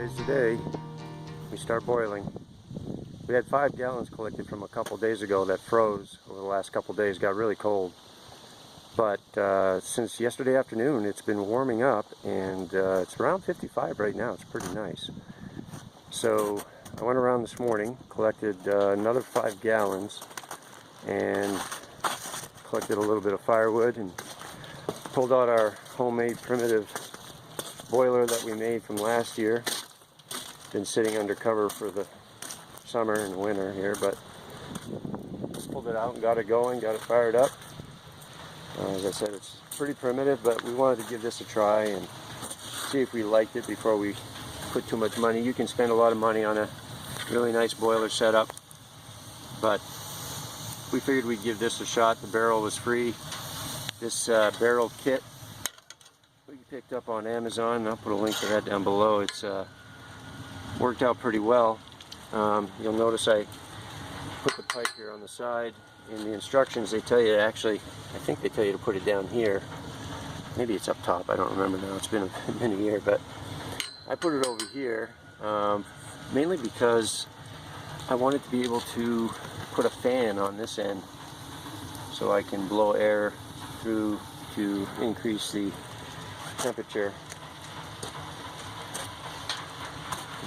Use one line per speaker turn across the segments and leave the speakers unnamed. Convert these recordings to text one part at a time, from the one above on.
Today's the day we start boiling. We had 5 gallons collected from a couple days ago that froze over the last couple days, got really cold. But since yesterday afternoon it's been warming up, and it's around 55 right now. It's pretty nice. So I went around this morning, collected another 5 gallons and collected a little bit of firewood and pulled out our homemade primitive boiler that we made from last year. Been sitting under cover for the summer and winter here, but pulled it out and got it going, got it fired up. As I said, it's pretty primitive, but we wanted to give this a try and see if we liked it before we put too much money. You can spend a lot of money on a really nice boiler setup, but we figured we'd give this a shot. The barrel was free. This barrel kit we picked up on Amazon, and I'll put a link to that down below. It's worked out pretty well. You'll notice I put the pipe here on the side. In the instructions they tell you to actually, I think they tell you to put it down here. Maybe it's up top, I don't remember now, it's been a year, but I put it over here mainly because I wanted to be able to put a fan on this end so I can blow air through to increase the temperature,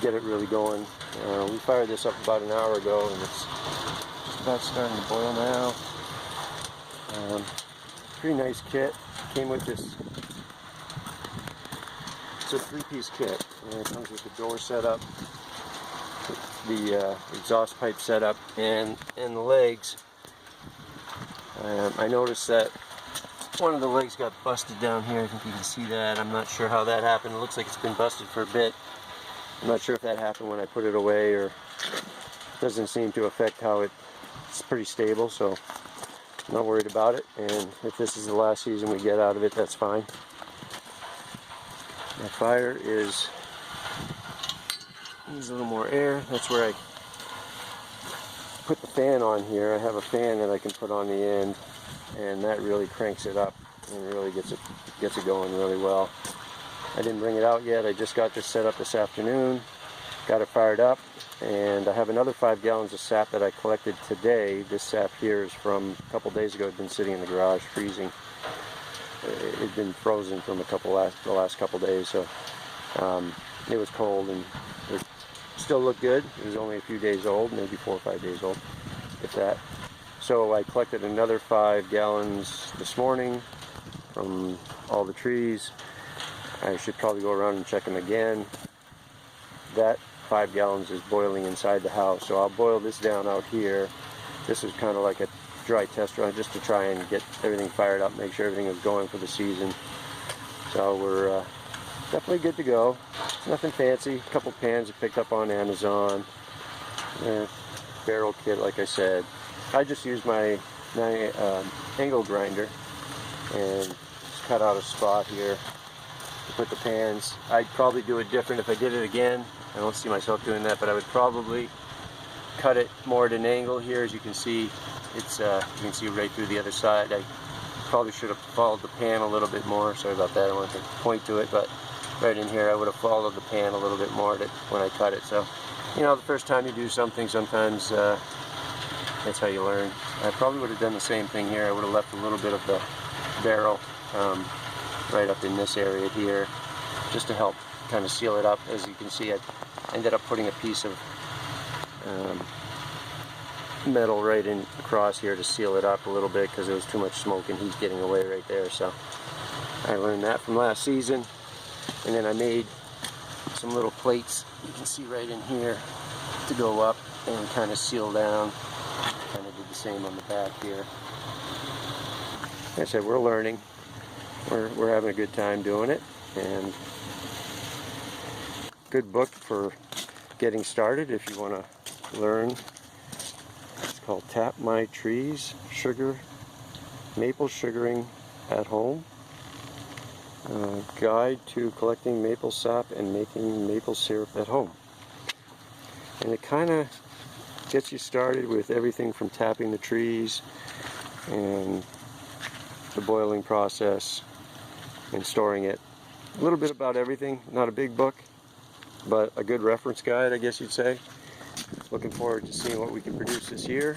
get it really going. We fired this up about an hour ago and it's just about starting to boil now. Pretty nice kit. Came with this. It's a 3-piece kit, and it comes with the door setup, the exhaust pipe setup, and the legs. I noticed that one of the legs got busted down here. I think you can see that. I'm not sure how that happened. It looks like it's been busted for a bit. I'm not sure if that happened when I put it away, or doesn't seem to affect how it's pretty stable, so I'm not worried about it. And if this is the last season we get out of it, that's fine. My fire needs a little more air. That's where I put the fan on here. I have a fan that I can put on the end, and that really cranks it up and really gets it going really well. I didn't bring it out yet. I just got this set up this afternoon, got it fired up, and I have another 5 gallons of sap that I collected today. This sap here is from a couple days ago. It's been sitting in the garage freezing. It had been frozen from the last couple days, so it was cold and it still looked good. It was only a few days old, maybe 4 or 5 days old, if that. So I collected another 5 gallons this morning from all the trees. I should probably go around and check them again. That 5 gallons is boiling inside the house, so I'll boil this down out here. This is kind of like a dry test run just to try and get everything fired up, make sure everything is going for the season. So we're definitely good to go. It's nothing fancy. A couple pans I picked up on Amazon. Barrel kit, like I said. I just used my angle grinder and just cut out a spot here to put the pans. I'd probably do it different if I did it again. I don't see myself doing that, but I would probably cut it more at an angle here. As you can see, it's you can see right through the other side. I probably should have followed the pan a little bit more. Sorry about that. I want to point to it, but right in here I would have followed the pan a little bit more when I cut it. So, you know, the first time you do something, sometimes that's how you learn. I probably would have done the same thing here. I would have left a little bit of the barrel right up in this area here, just to help kind of seal it up. As you can see, I ended up putting a piece of metal right in across here to seal it up a little bit because there was too much smoke and heat getting away right there. So I learned that from last season, and then I made some little plates you can see right in here to go up and kind of seal down. Kind of did the same on the back here. Like I said, we're learning. We're having a good time doing it, and good book for getting started if you want to learn. It's called Tap My Trees, Maple Sugaring at Home. Guide to collecting maple sap and making maple syrup at home. And it kind of gets you started with everything from tapping the trees and the boiling process and storing it. A little bit about everything. Not a big book, but a good reference guide, I guess you'd say. Looking forward to seeing what we can produce this year.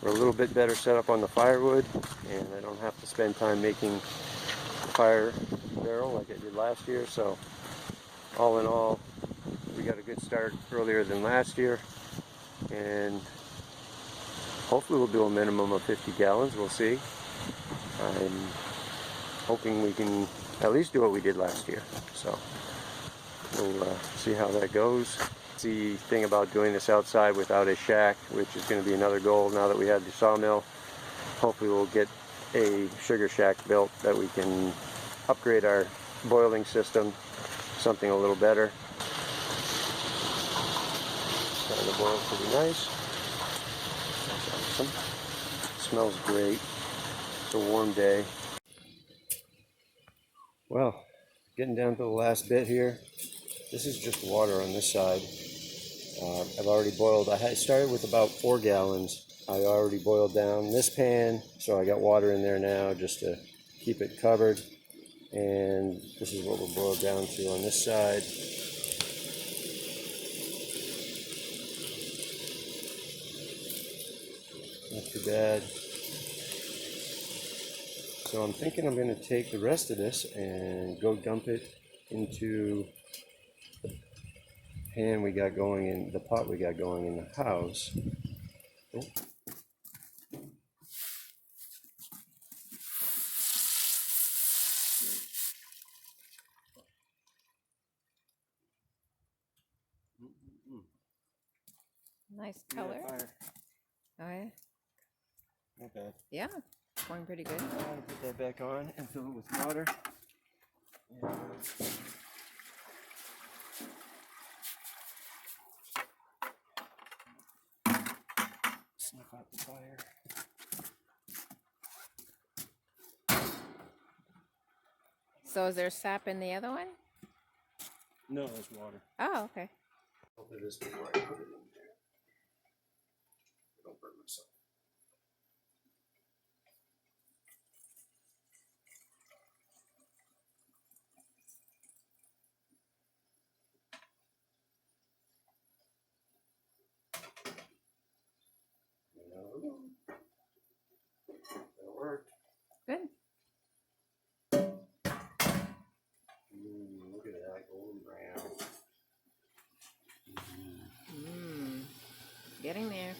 We're a little bit better set up on the firewood, and I don't have to spend time making the fire barrel like I did last year. So all in all, we got a good start earlier than last year, and hopefully we'll do a minimum of 50 gallons. We'll see. I'm hoping we can at least do what we did last year. So we'll see how that goes. The thing about doing this outside without a shack, which is going to be another goal now that we have the sawmill. Hopefully we'll get a sugar shack built that we can upgrade our boiling system, something a little better. Starting to boil pretty nice. That's awesome. Smells great. It's a warm day. Well, getting down to the last bit here. This is just water on this side. I've already boiled. I started with about 4 gallons. I already boiled down this pan, so I got water in there now just to keep it covered. And this is what we're boiled down to on this side. Not too bad. So I'm thinking I'm going to take the rest of this and go dump it into pan we got going in the pot we got going in the house. Oh.
Nice color. Oh yeah.
Not bad.
Yeah, going pretty good.
I'll put that back on and fill it with water. Snuff out the fire.
So is there sap in the other one?
No, it's water.
Oh, okay.
I'll do this before I put it in there. Don't burn myself. That worked.
Good.
Look at that golden brown.
Getting there.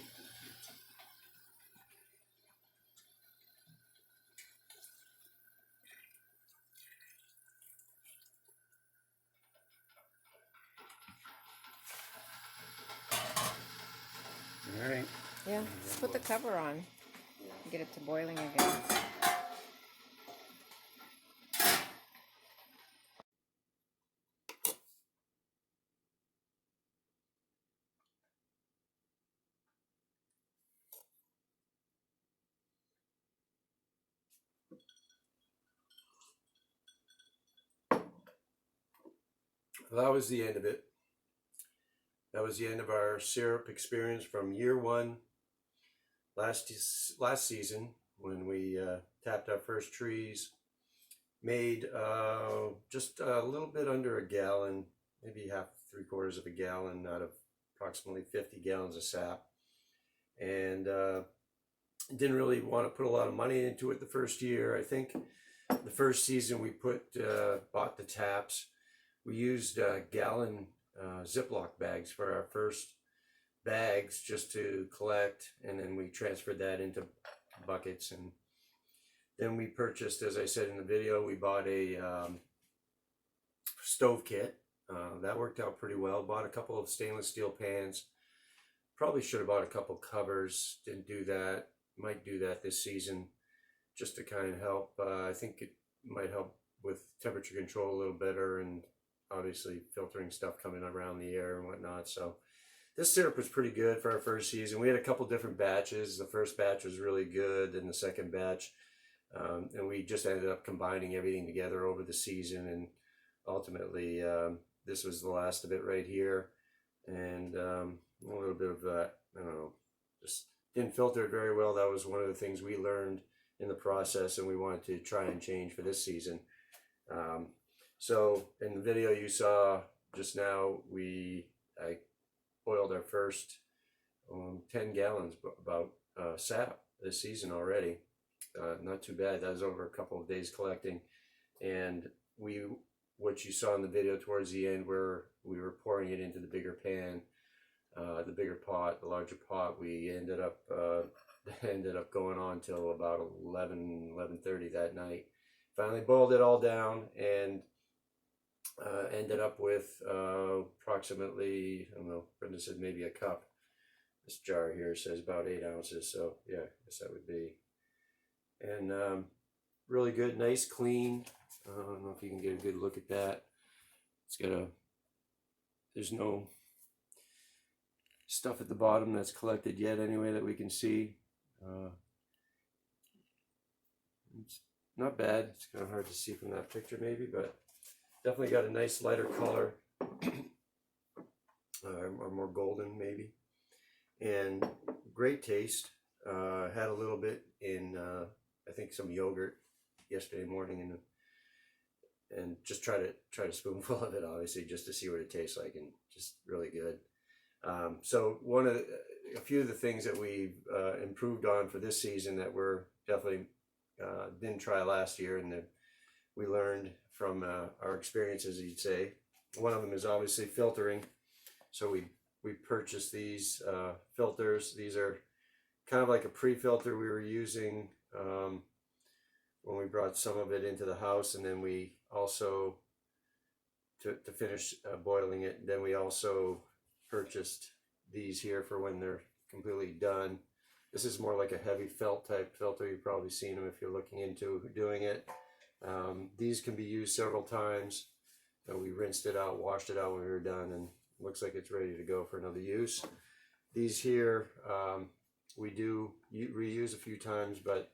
All right.
Yeah, let's put the cover on. Get it to boiling again.
Well, that was the end of it. That was the end of our syrup experience from year one last season when we tapped our first trees. Made just a little bit under a gallon, maybe half, 3/4 of a gallon out of approximately 50 gallons of sap. And didn't really want to put a lot of money into it the first year. I think the first season we bought the taps. We used gallon Ziploc bags for our first bags just to collect, and then we transferred that into buckets. And then we purchased, as I said in the video, we bought a stove kit. That worked out pretty well. Bought a couple of stainless steel pans. Probably should have bought a couple covers. Didn't do that. Might do that this season just to kind of help. I think it might help with temperature control a little better, and obviously filtering stuff coming around the air and whatnot. So this syrup was pretty good for our first season. We had a couple different batches. The first batch was really good, and the second batch, and we just ended up combining everything together over the season, and ultimately this was the last of it right here. And a little bit of I don't know, just didn't filter it very well. That was one of the things we learned in the process, and we wanted to try and change for this season. So in the video you saw just now I boiled our first 10 gallons about sap this season already. Not too bad. That was over a couple of days collecting, and what you saw in the video towards the end, where we were pouring it into the bigger pan, the bigger pot, the larger pot. We ended up going on till about 11:30 that night. Finally boiled it all down and ended up with approximately, I don't know, Brenda said maybe a cup. This jar here says about 8 ounces, so yeah, I guess that would be. And really good, nice, clean. I don't know if you can get a good look at that. It's got there's no stuff at the bottom that's collected yet anyway that we can see. It's not bad. It's kind of hard to see from that picture maybe, but definitely got a nice lighter color, or more golden maybe, and great taste. Had a little bit in I think some yogurt yesterday morning, and just tried a spoonful of it, obviously, just to see what it tastes like, and just really good. So a few of the things that we've improved on for this season that we're definitely didn't try last year, and that we learned from our experiences, you'd say. One of them is obviously filtering. So we purchased these filters. These are kind of like a pre-filter we were using when we brought some of it into the house, and then we also, to finish boiling it, then we also purchased these here for when they're completely done. This is more like a heavy felt type filter. You've probably seen them if you're looking into doing it. These can be used several times. We rinsed it out, washed it out when we were done, and it looks like it's ready to go for another use. These here, we do reuse a few times, but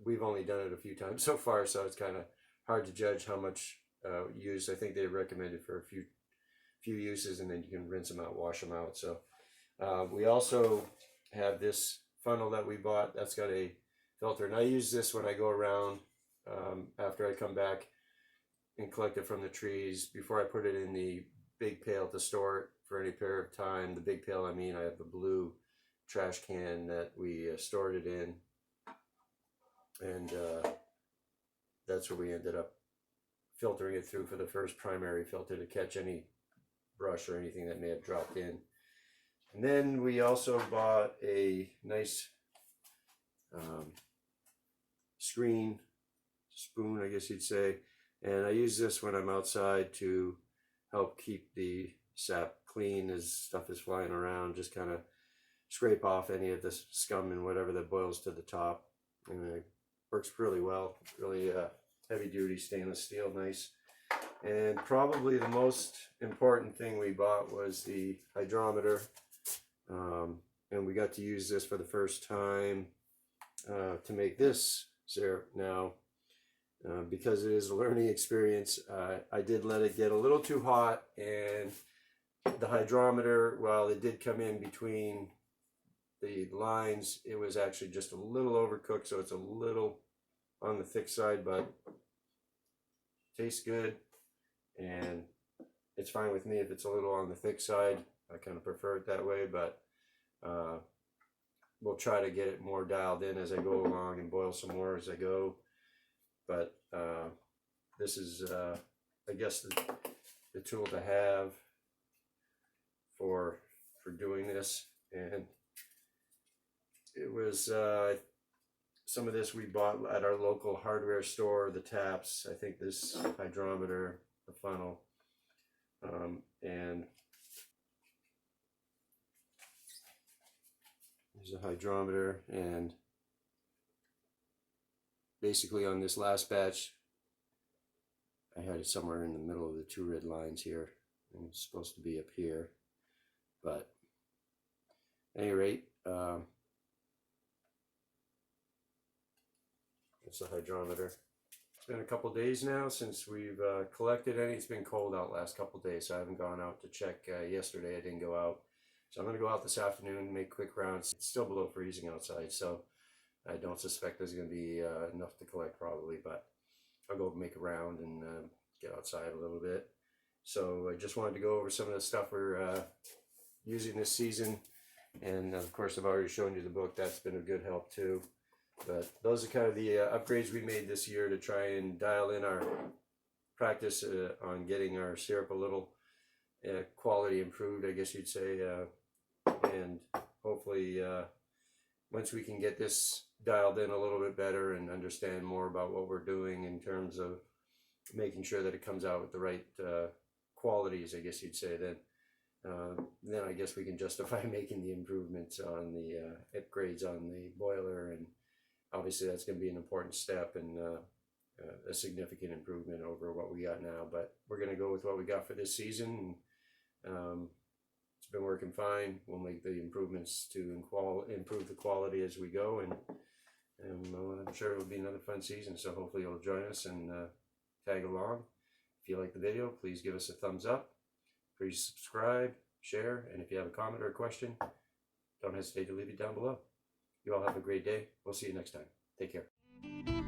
we've only done it a few times so far, so it's kind of hard to judge how much use. I think they recommend it for a few uses, and then you can rinse them out, wash them out. So we also have this funnel that we bought that's got a filter, and I use this when I go around after I come back and collect it from the trees, before I put it in the big pail to store it for any period of time. The big pail, I mean, I have the blue trash can that we stored it in, and that's where we ended up filtering it through for the first primary filter to catch any brush or anything that may have dropped in. And then we also bought a nice spoon, I guess you'd say, and I use this when I'm outside to help keep the sap clean as stuff is flying around. Just kind of scrape off any of the scum and whatever that boils to the top, and it works really well. Really heavy duty stainless steel, nice. And probably the most important thing we bought was the hydrometer, and we got to use this for the first time to make this syrup. Now, because it is a learning experience, I did let it get a little too hot, and the hydrometer, while it did come in between the lines, it was actually just a little overcooked, so it's a little on the thick side, but tastes good, and it's fine with me if it's a little on the thick side. I kind of prefer it that way, but we'll try to get it more dialed in as I go along and boil some more as I go. But this is, I guess, the tool to have for doing this. And it was some of this we bought at our local hardware store, the taps, I think this hydrometer, the funnel, and there's a hydrometer. And basically on this last batch, I had it somewhere in the middle of the two red lines here, and it's supposed to be up here, but at any rate, it's the hydrometer. It's been a couple days now since we've collected any. It's been cold out last couple days, so I haven't gone out to check. Yesterday I didn't go out, so I'm going to go out this afternoon and make quick rounds. It's still below freezing outside, so I don't suspect there's going to be enough to collect probably, but I'll go make a round and get outside a little bit. So I just wanted to go over some of the stuff we're using this season. And of course, I've already shown you the book. That's been a good help too. But those are kind of the upgrades we made this year to try and dial in our practice on getting our syrup a little quality improved, I guess you'd say. And hopefully, once we can get this dialed in a little bit better and understand more about what we're doing in terms of making sure that it comes out with the right qualities, I guess you'd say, then I guess we can justify making the improvements on the upgrades on the boiler, and obviously that's going to be an important step and a significant improvement over what we got now. But we're going to go with what we got for this season. And, it's been working fine. We'll make the improvements to improve the quality as we go, and I'm sure it'll be another fun season. So hopefully you'll join us and tag along. If you like the video, please give us a thumbs up. Please subscribe, share, and if you have a comment or a question, don't hesitate to leave it down below. You all have a great day. We'll see you next time. Take care.